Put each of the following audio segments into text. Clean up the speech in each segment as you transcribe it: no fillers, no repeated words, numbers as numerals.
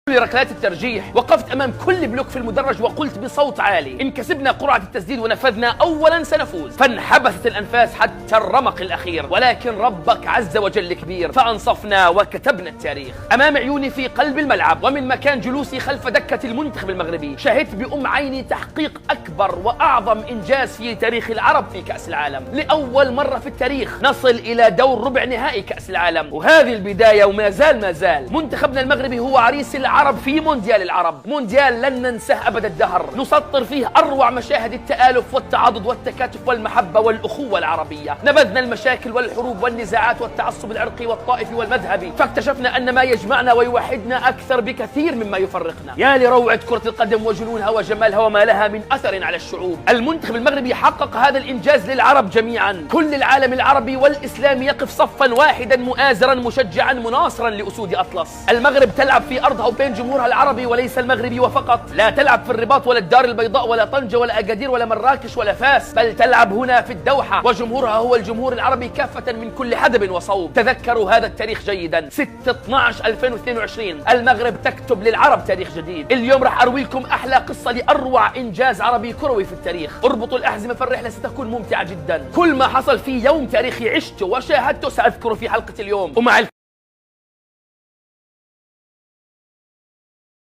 لركلات الترجيح. وقفت أمام كل بلوك في المدرج وقلت بصوت عالي: إن كسبنا قرعة التسديد ونفذنا أولا سنفوز. فانحبست الأنفاس حتى الرمق الأخير، ولكن ربك عز وجل كبير فأنصفنا وكتبنا التاريخ. أمام عيوني في قلب الملعب ومن مكان جلوسي خلف دكة المنتخب المغربي شهدت بأم عيني تحقيق أكبر وأعظم إنجاز في تاريخ العرب في كأس العالم. لأول مرة في التاريخ نصل إلى دور ربع نهائي كأس العالم، وهذه البداية وما زال منتخبنا المغربي هو عريس العرب في مونديال العرب، مونديال لن ننساه أبد الدهر، نسطر فيه أروع مشاهد التآلف والتعاضد والتكاتف والمحبة والأخوة العربية. نبذنا المشاكل والحروب والنزاعات والتعصب العرقي والطائفي والمذهبي، فاكتشفنا أن ما يجمعنا ويوحدنا أكثر بكثير مما يفرقنا. يا لروعة كرة القدم وجنونها وجمالها وما لها من أثر على الشعوب. المنتخب المغربي حقق هذا الإنجاز للعرب جميعا، كل العالم العربي والإسلامي يقف صفا واحدا مؤازرا مشجعا مناصرا لأسود أطلس. المغرب تلعب في أرضها وبين جمهورها العربي وليس المغربي وفقط، لا تلعب في الرباط ولا الدار البيضاء ولا طنجة ولا أكادير ولا مراكش ولا فاس، بل تلعب هنا في الدوحة، وجمهورها هو الجمهور العربي كافة من كل حدب وصوب. تذكروا هذا التاريخ جيدا، 6/12/2022 المغرب تكتب للعرب تاريخ جديد. اليوم راح أروي لكم أحلى قصة لأروع إنجاز عربي كروي في التاريخ. اربطوا الأحزمة فالرحلة ستكون ممتعة جدا. كل ما حصل في يوم تاريخي عشته وشاهدته سأذكره في حلقة اليوم. ومع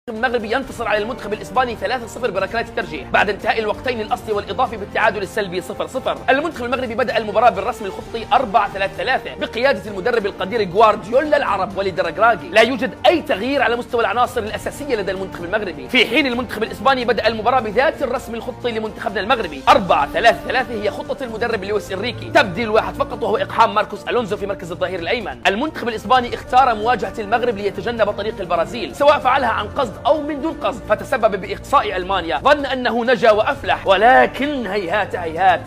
المغربي ينتصر على المنتخب الإسباني 3-0 بركلات الترجيح بعد انتهاء الوقتين الأصلي والإضافي بالتعادل السلبي 0-0. المنتخب المغربي بدأ المباراة بالرسم الخطي 4-3-3 بقيادة المدرب القدير غوارديولا العرب وليد الركراكي. لا يوجد أي تغيير على مستوى العناصر الأساسية لدى المنتخب المغربي، في حين المنتخب الإسباني بدأ المباراة بذات الرسم الخطي لمنتخبنا المغربي. 4-3-3 هي خطة المدرب لويس إنريكي، تبديل واحد فقط وهو إقحام ماركوس ألونزو في مركز الظهير الأيمن. المنتخب الإسباني اختار مواجهة المغرب ليتجنب طريق البرازيل، سواء فعلها عن قصد أو من دون قصد، فتسبب بإقصاء ألمانيا، ظن أنه نجا وأفلح، ولكن هيهات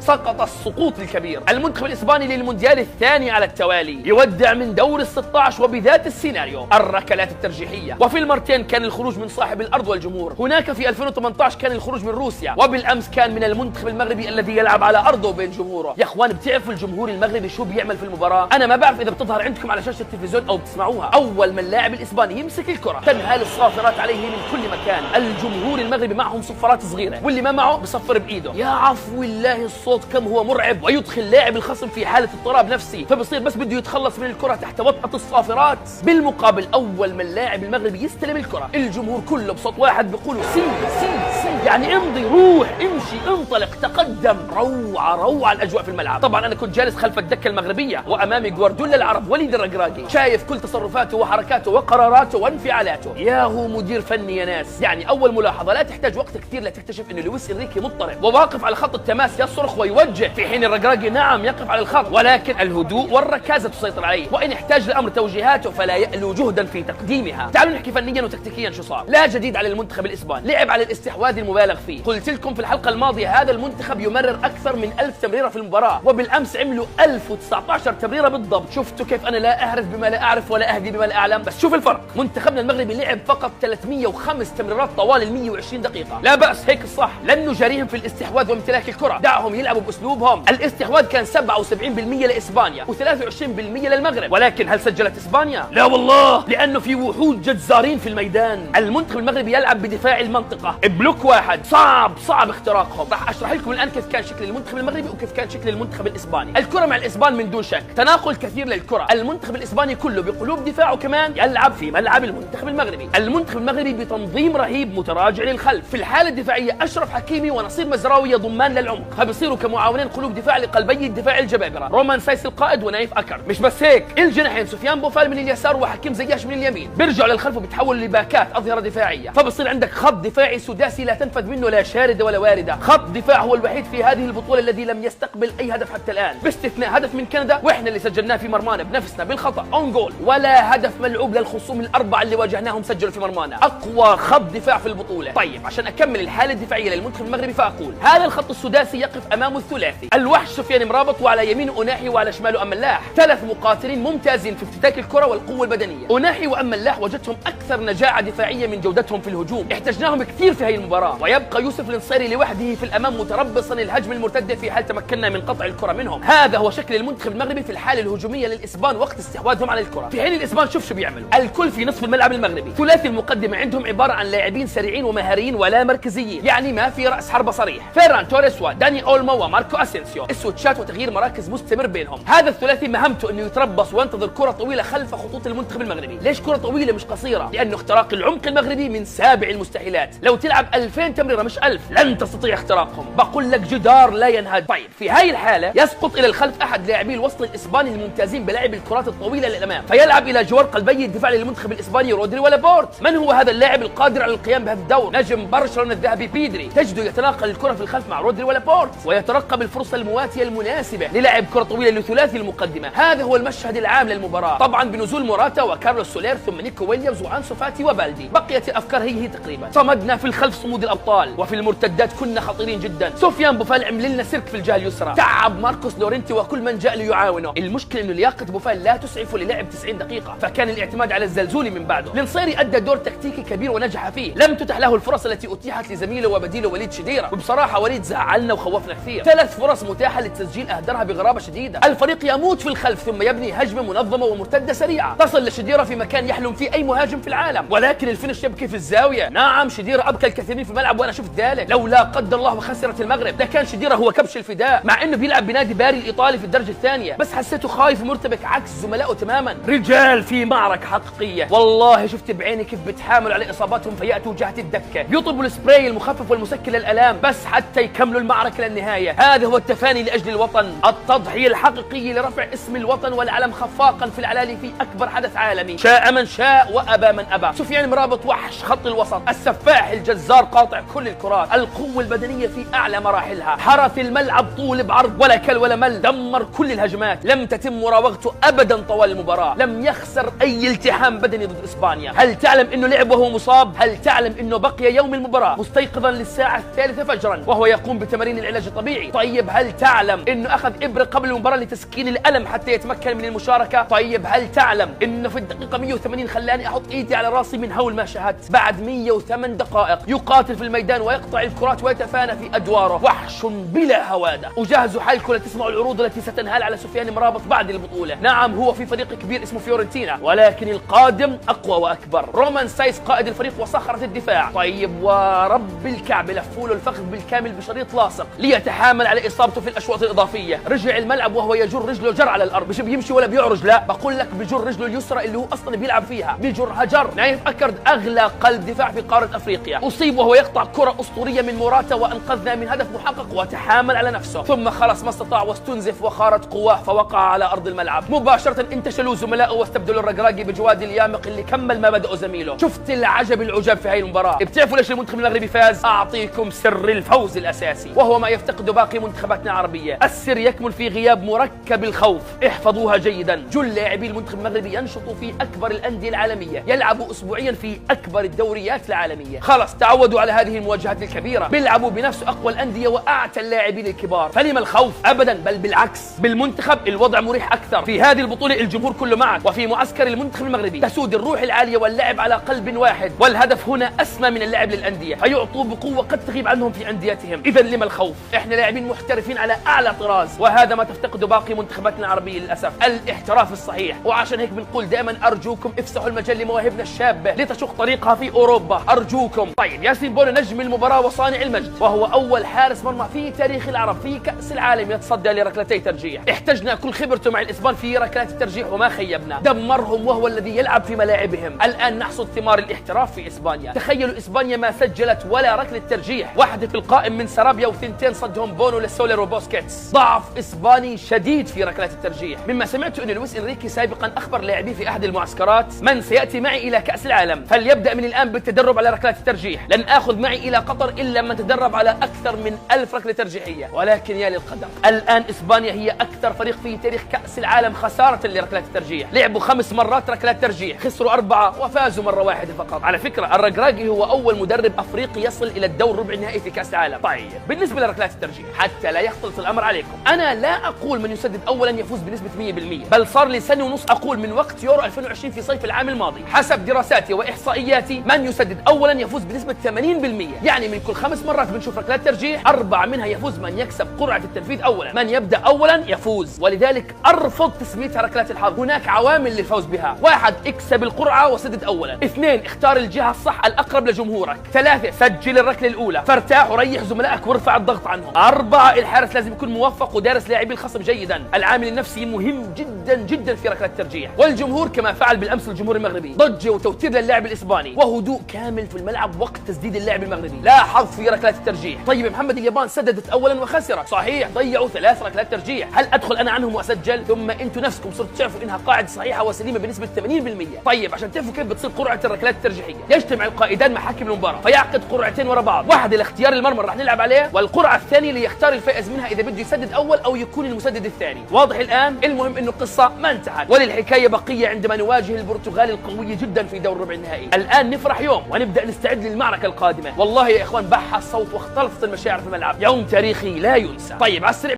سقط السقوط الكبير. المنتخب الإسباني للمونديال الثاني على التوالي يودع من دور ال16 وبذات السيناريو الركلات الترجيحية، وفي المرتين كان الخروج من صاحب الأرض والجمهور. هناك في 2018 كان الخروج من روسيا، وبالأمس كان من المنتخب المغربي الذي يلعب على أرضه وبين جمهوره. يا إخوان، بتعرفوا الجمهور المغربي شو بيعمل في المباراة؟ أنا ما بعرف إذا بتظهر عندكم على شاشة التلفزيون أو بتسمعوها. أول ما اللاعب الإسباني يمسك الكرة تنهال الصافرات عليه من كل مكان. الجمهور المغربي معهم صفارات صغيرة، واللي ما معه بصفر بإيده. يا عفو الله، الصوت كم هو مرعب، ويدخل لاعب الخصم في حالة اضطراب نفسي، فبصير بس بده يتخلص من الكرة تحت وطأة الصافرات. بالمقابل أول ما اللاعب المغربي يستلم الكرة الجمهور كله بصوت واحد بيقولوا سي سي سي، يعني امضي، روح، امشي، انطلق، تقدم. روعة الأجواء في الملعب. طبعا أنا كنت جالس خلف الدكة المغربية وأمامي غوارديولا العرب وليد الركراكي، شايف كل تصرفاته وحركاته وقراراته وانفعالاته. يا هو مدير فني يا ناس. يعني أول ملاحظة، لا تحتاج وقت كثير لتكتشف أن لويس إنريكي مضطرب وواقف على خط التماس يصرخ ويوجه، في حين الركراكي نعم يقف على الخط، ولكن الهدوء والركازة تسيطر عليه، وإن احتاج لأمر توجيهاته فلا يألو جهدا في تقديمها. تعالوا نحكي فنيا وتكتيكيا شو صار. لا جديد على المنتخب الإسباني، لعب على الاستحواذ المبالغ فيه. قلت لكم في الحلقة الماضية هذا المنتخب يمرر أكثر من 1000 تمريرة في المباراة، وبالأمس عملوا 1019 تمريرة بالضبط. شفتوا كيف أنا لا أعرف بما لا أعرف ولا أهدي بما لا أعلم؟ بس شوف الفرق، منتخبنا المغربي لعب فقط 305 تمريرات طوال ال 120 دقيقة. لا بأس، هيك الصح، لن نجاريهم في الاستحواذ وامتلاك الكرة، دعهم يلعبوا بأسلوبهم. الاستحواذ كان 77% لإسبانيا و23% للمغرب، ولكن هل سجلت إسبانيا؟ لا والله، لأنه في وحود جزارين في الميدان. المنتخب المغربي يلعب بدفاع المنطقة، بلوك واحد، صعب اختراقهم. راح أشرح لكم الآن كيف كان شكل المنتخب المغربي وكيف كان شكل المنتخب الإسباني. الكرة مع الإسبان من دون شك تناقل كثير للكرة. المنتخب الإسباني كله بقلوب دفاعه كمان يلعب في ملعب المنتخب المغربي. المنتخب المغربي بتنظيم رهيب متراجع للخلف. في الحالة الدفاعية أشرف حكيمي ونصير مزراوي ضمان للعمق، فبصيروا كمعاونين قلوب دفاع لقلبي الدفاع الجبابرة، رومان سايس القائد ونايف أكر. مش بس هيك، الجناحين سفيان بوفال من اليسار وحكيم زياش من اليمين بيرجعوا للخلف وبيتحولوا لباكات أظهرة دفاعية، فبصير عندك خط دفاعي سداسي لا تنفذ منه لا شاردة ولا واردة. خط دفاع هو الوحيد في هذه البطولة الذي لم يستقبل أي هدف حتى الآن، باستثناء هدف من كندا واحنا اللي سجلناه في مرمانا بنفسنا بالخطأ اون جول، ولا هدف ملعوب للخصوم الأربعة اللي واجهناهم سجلوا في مرمانا. أقوى خط دفاع في البطولة. طيب، عشان أكمل الحالة الدفاعية للمنتخب المغربي فأقول هذا الخط السداسي يقف أمامه الثلاثي، الوحش سفيان مرابط، وعلى يمينه أناحي، وعلى شماله أملاح، ثلاث مقاتلين ممتازين في افتتاك الكرة والقوة البدنية. أناحي وأملاح وجدتهم أكثر نجاعة دفاعية من جودتهم في الهجوم، احتجناهم كثير في هذه المباراة، ويبقى يوسف النصيري لوحده في الأمام متربصا الهجم المرتدة في حال تمكنا من قطع الكرة منهم. هذا هو شكل المنتخب المغربي في الحالة الهجومية للإسبان وقت استحواذهم على الكرة. في حين الإسبان شوف شو بيعملوا، الكل في نصف الملعب المغربي، ثلاثي المقدمة عندهم عباره عن لاعبين سريعين ومهاريين ولا مركزيين، يعني ما في راس حربه صريح. فيران توريس وداني اولمو وماركو اسينسيو، السويتشات وتغيير مراكز مستمر بينهم. هذا الثلاثي مهمته انه يتربص وينتظر كره طويله خلف خطوط المنتخب المغربي. ليش كره طويله مش قصيره؟ لانه اختراق العمق المغربي من سابع المستحيلات. لو تلعب 2000 تمريره مش 1000 لن تستطيع اختراقهم، بقول لك جدار لا ينهد. طيب في هاي الحاله يسقط الى الخلف احد لاعبي الوسط الاسباني الممتازين بلعب الكرات الطويله للامام، فيلعب الى جوار قلبي الدفاع للمنتخب الاسباني رودري ولابورت. من هو هذا اللاعب القادر على القيام بهذا الدور؟ نجم برشلونه الذهبي بيدري. تجده يتناقل الكره في الخلف مع رودري ولابورت ويترقب الفرصه المواتيه المناسبه للعب كره طويله لثلاثي المقدمه. هذا هو المشهد العام للمباراه، طبعا بنزول موراتا وكارلوس سولير ثم نيكو ويليامز وانسو فاتي وبالدي. بقيت الافكار هي تقريبا. صمدنا في الخلف صمود الابطال، وفي المرتدات كنا خطيرين جدا. سفيان بوفال عمل لنا سيرك في الجهه اليسرى، تعب ماركوس لورينتي وكل من جاء ليعاونه. المشكله انه لياقه بوفال لا تسعف للعب 90 دقيقه، فكان الاعتماد على الزلزولي من بعده. النصيري ادى دور تكتيكي كبير ونجح فيه، لم تتح له الفرص التي اتيحت لزميله وبديله وليد شديره، وبصراحه وليد زعلنا وخوفنا كثير. 3 فرص متاحه للتسجيل اهدرها بغرابه شديده. الفريق يموت في الخلف ثم يبني هجمه منظمه ومرتده سريعه تصل لشديره في مكان يحلم فيه اي مهاجم في العالم، ولكن الفينش يبكي في الزاويه. نعم شديره ابكى الكثيرين في الملعب وانا شفت ذلك. لو لا قدر الله وخسرت المغرب لكان شديره هو كبش الفداء، مع انه بيلعب بنادي باري الايطالي في الدرجه الثانيه، بس حسيته خايف ومرتبك عكس زملائه تماما. رجال في معركه حقيقيه، والله شفت بعيني كيف بيتحاملوا على اصاباتهم فياتوا جهه الدكه، بيطلبوا السبراي المخفف والمسكن للالام بس حتى يكملوا المعركه للنهايه. هذا هو التفاني لاجل الوطن، التضحيه الحقيقيه لرفع اسم الوطن والعلم خفاقا في العلالي في اكبر حدث عالمي، شاء من شاء وابى من ابى. سفيان مرابط وحش خط الوسط، السفاح الجزار قاطع كل الكرات، القوه البدنيه في اعلى مراحلها، حرث الملعب طول بعرض ولا كل ولا مل، دمر كل الهجمات، لم تتم مراوغته ابدا طوال المباراه، لم يخسر اي التحام بدني ضد اسبانيا. هل تعلم انه لعب وهو مصاب؟ هل تعلم انه بقي يوم المباراه مستيقظا للساعه 3 فجرا وهو يقوم بتمارين العلاج الطبيعي؟ طيب هل تعلم انه اخذ ابره قبل المباراه لتسكين الالم حتى يتمكن من المشاركه؟ طيب هل تعلم انه في الدقيقه 180 خلاني احط ايدي على راسي من هول ما شاهدت؟ بعد 108 دقائق يقاتل في الميدان ويقطع الكرات ويتفانى في ادواره، وحش بلا هواده. وجهزوا حالكم لتسمعوا العروض التي ستنهال على سفيان مرابط بعد البطوله. نعم هو في فريق كبير اسمه فيورنتينا، ولكن القادم اقوى واكبر. رومان سايس قائد الفريق وصخره الدفاع. طيب ورب الكعبه لفوا له الفخذ بالكامل بشريط لاصق ليتحامل على اصابته في الاشواط الاضافيه. رجع الملعب وهو يجر رجله جر على الارض، مش بيمشي ولا بيعرج، لا بقول لك بجر رجله اليسرى اللي هو اصلا بيلعب فيها، بيجرها جر. نايف اكرد اغلى قلب دفاع في قاره افريقيا اصيب وهو يقطع كره اسطوريه من موراتا وانقذنا من هدف محقق وتحامل على نفسه، ثم خلص ما استطاع واستنزف وخارت قواه فوقع على ارض الملعب. مباشره انتشلوا زملائه واستبدلوا الرقراقي بجواد اليامق اللي كمل ما بدأه زميله. شفت العجب العجاب في هاي المباراه. بتعرفوا ليش المنتخب المغربي فاز؟ اعطيكم سر الفوز الاساسي وهو ما يفتقده باقي منتخباتنا العربيه. السر يكمن في غياب مركب الخوف. احفظوها جيدا. جل لاعبي المنتخب المغربي ينشطوا في اكبر الانديه العالميه، يلعبوا اسبوعيا في اكبر الدوريات العالميه. خلص تعودوا على هذه المواجهات الكبيره، بيلعبوا بنفس اقوى الانديه واعتى اللاعبين الكبار، فلما الخوف؟ ابدا، بل بالعكس. بالمنتخب الوضع مريح اكثر. في هذه البطوله الجمهور كله معك، وفي معسكر المنتخب المغربي تسود الروح العاليه واللعب على قلب واحد، والهدف هنا اسمى من اللعب للانديه، فيعطوا بقوه قد تغيب عنهم في انديتهم. اذا لما الخوف؟ احنا لاعبين محترفين على اعلى طراز، وهذا ما تفتقده باقي منتخباتنا العربيه للاسف، الاحتراف الصحيح. وعشان هيك بنقول دائما ارجوكم افسحوا المجال لمواهبنا الشابه لتشق طريقها في اوروبا، ارجوكم. طيب ياسين بونو نجم المباراه وصانع المجد، وهو اول حارس مرمى في تاريخ العرب في كاس العالم يتصدى لركلتي ترجيح. احتجنا كل خبرته مع الاسبان في ركلات الترجيح وما خيبنا، دمرهم وهو الذي يلعب في ملاعبهم. الان نحصد ثمار الاحتراف في اسبانيا. تخيلوا اسبانيا ما سجلت ولا ركله ترجيح واحده في القائم من سرابيا وثنتين صدهم بونو لسولير وبوسكيتس. ضعف اسباني شديد في ركلات الترجيح. مما سمعت ان لويس انريكي سابقا اخبر لاعبيه في احد المعسكرات: من سياتي معي الى كاس العالم فليبدا من الان بالتدرب على ركلات الترجيح، لن اخذ معي الى قطر الا من تدرب على اكثر من 1000 ركله ترجيحيه. ولكن يا للقدر، الان اسبانيا هي اكثر فريق في تاريخ كاس العالم خساره لركلات الترجيح. لعبوا 5 مرات ركلات ترجيح، خسروا 4 وفازوا مره واحده فقط. على فكره الرقراقي هو اول مدرب افريقي يصل الى الدور ربع النهائي في كاس العالم. طيب بالنسبه لركلات الترجيح، حتى لا يختلط الامر عليكم، انا لا اقول من يسدد اولا يفوز بنسبه 100%، بل صار لي سنه ونص اقول من وقت يورو 2020 في صيف العام الماضي، حسب دراساتي واحصائياتي من يسدد اولا يفوز بنسبه 80%. يعني من كل 5 مرات بنشوف ركلات ترجيح 4 منها يفوز من يكسب قرعه التنفيذ اولا، من يبدا اولا يفوز. ولذلك ارفض تسميتها ركلات الحظ. هناك عوامل للفوز بها: 1 اكسب القرعه وسدد اولا، 2 اختار الجهة الصح الأقرب لجمهورك. 3 سجل الركلة الأولى فارتاح وريح زملائك وارفع الضغط عنهم. 4 الحارس لازم يكون موفق ودارس لاعبي الخصم جيدا. العامل النفسي مهم جدا جدا في ركلات الترجيح. والجمهور كما فعل بالأمس الجمهور المغربي، ضجة وتوتير للاعب الإسباني وهدوء كامل في الملعب وقت تسديد اللاعب المغربي. لا حظ في ركلات الترجيح. طيب محمد، اليابان سددت أولا وخسرت، صحيح ضيعوا 3 ركلات ترجيح، هل أدخل أنا عنهم وأسجل؟ ثم أنتم نفسكم صرتوا تعرفوا إنها قاعدة صحيحة وسليمة بنسبة 80%. طيب عشان تعرفوا كيف بتصير قرعة الركلات الترجيحية، يجتمع القائدان مع حكم المباراة فيعقد قرعتين ورا بعض، واحدة لاختيار المرمى اللي راح نلعب عليه، والقرعة الثانية ليختار الفائز منها إذا بده يسدد أول أو يكون المسدد الثاني. واضح الآن؟ المهم إنه القصة ما انتهت، وللحكاية بقية عندما نواجه البرتغال القوية جدا في دور ربع النهائي. الآن نفرح يوم ونبدأ نستعد للمعركة القادمة. والله يا إخوان بح الصوت واختلطت المشاعر في الملعب، يوم تاريخي لا ينسى. طيب على السريع